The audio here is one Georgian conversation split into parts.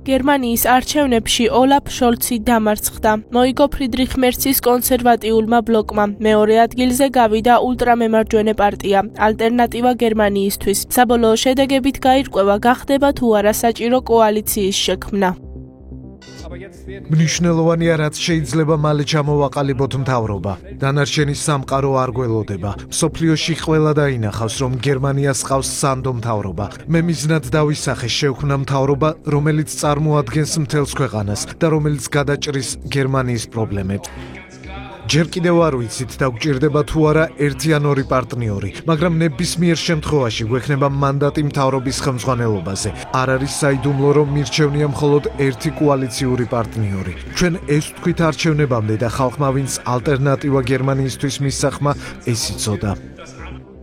გერმანიის არჩევნებში ოლაფ შოლცი დამარცხდა. მოიგო ფრიდრიხ მერცის კონსერვატიულმა ბლოკმა. მეორე ადგილზე გავიდა ულტრამემარჯვენე პარტია ალტერნატივა გერმანიისთვის. საბოლოო შედეგებით გაირკვევა, გახდება თუ არა საჭირო კოალიციის შექმნა. მნიშვნელოვანია, რაც შეიძლება მალე ჩამოვაყალიბოთ მთავრობა. დანარჩენი სამყარო არ გველოდება. მსოფლიოში ყველა დაინახავს, რომ გერმანიას ყავს სანდო მთავრობა. მე მიზნად დავისახე შევქმნა მთავრობა, რომელიც წარმოადგენს მთელს ქვეყანას და რომელიც გადაჭრის გერმანიის პრობლემებს. ჯერ კიდევ არ ვიცით, დაგვჭირდება თუ არა ერთი ან ორი პარტნიორი, მაგრამ ნებისმიერ შემთხვევაში გვექნება მანდატი მთავრობის ხელმძღვანელობაზე. არ არის საიდუმლო, რომ მირჩევნია მხოლოდ ერთი კოალიციური პარტნიორი. ჩვენ ეს ვთქვით არჩევნებამდე და ხალხმა, ვინც ალტერნატივა გერმანიისთვის მისახმა, ეს იცოდა.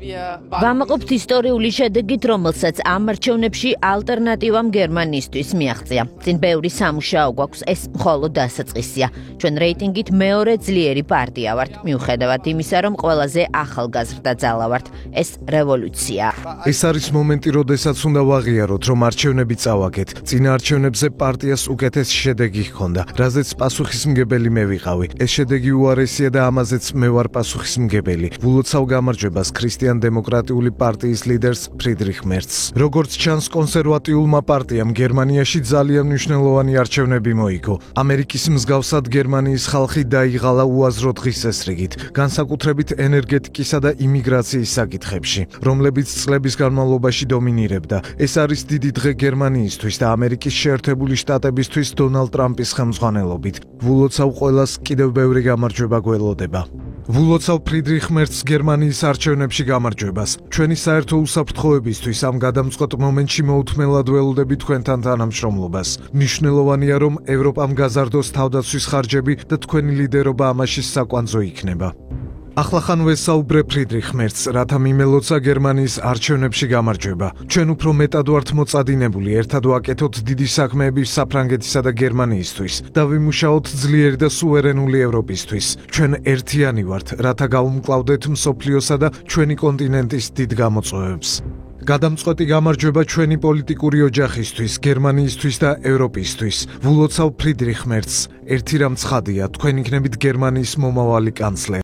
ვამაყობთ ისტორიული შედეგით, რომელსაც ამ არჩევნებში ალტერნატივამ გერმანიისთვის მიაღწია. წინ ბევრი სამუშაო გვაქვს, ეს მხოლოდ დასაწყისია. ჩვენ რეიტინგით მეორე ძლიერი პარტია ვართ, მიუხედავად იმისა, რომ ყველაზე ახალგაზრდა ძალა ვართ. ეს რევოლუცია. ეს არის მომენტი, როდესაც უნდა ვაღიაროთ, რომ არჩევნები წავაგეთ. წინა არჩევნებზე პარტიას უკეთესი შედეგი ჰქონდა, რაზეც პასუხისმგებელი მე ვიყავი. ეს შედეგი უარესია და ამაზეც მე ვარ პასუხისმგებელი. ვილოცავ გამარჯვებას ქრისტიან-დემოკრატიული პარტიის ლიდერს ფრიდრიხ მერცს. როგორც ჩანს, კონსერვატიულმა პარტიამ გერმანიაში ძალიან მნიშვნელოვანი არჩევნები მოიგო. ამერიკის მსგავსად გერმანიის ხალხი დაიღალა უაზრო დღის წესრიგით, განსაკუთრებით ენერგეტიკისა და იმიგრაციის საკითხებში, რომლებიც წლების განმავლობაში დომინირებდა. ეს არის დიდი დღე გერმანიისთვის და ამერიკის შეერთებული შტატებისთვის დონალდ ტრამპის ხელმძღვანელობით. ვილოცავ ყველას კიდევ ბევრი გამარჯვება გველოდება. ვილოცავ ფრიდრიხ მერცს გერმანიის არჩევნებში გამარჯვებას. ჩვენი საერთო უსაფრთხოებისთვის ამ გადამწყვეტ მომენტში მოუთმელად ველოდები თქვენთან თანამშრომლობას. მნიშვნელოვანია, რომ ევროპამ გაზარდოს თავდაცვის ხარჯები და თქვენი ლიდერობა ამაში საკვანძო იქნება. ახლახან ვესაუბრე ფრიდრიხ მერცს, რათა მიმელოცა გერმანიის არჩევნებში გამარჯვება. ჩვენ უფრო მეტად ვართ მოწადინებული, ერთად ვაკეთოთ დიდი საქმეები საფრანგეთისა და გერმანიისთვის და ვიმუშაოთ ძლიერი და სუვერენული ევროპისთვის. ჩვენ ერთიანი ვართ, რათა გავუმკლავდეთ მსოფლიოსა და ჩვენი კონტინენტის დიდ გამოწვევებს. გადამწყვეტი გამარჯვება ჩვენი პოლიტიკური ოჯახისთვის, გერმანიისთვის და ევროპისთვის. ვილოცავ ფრიდრიხ მერცს. ერთი რამ ცხადია, თქვენ იქნებით გერმანიის მომავალი კანცლერი.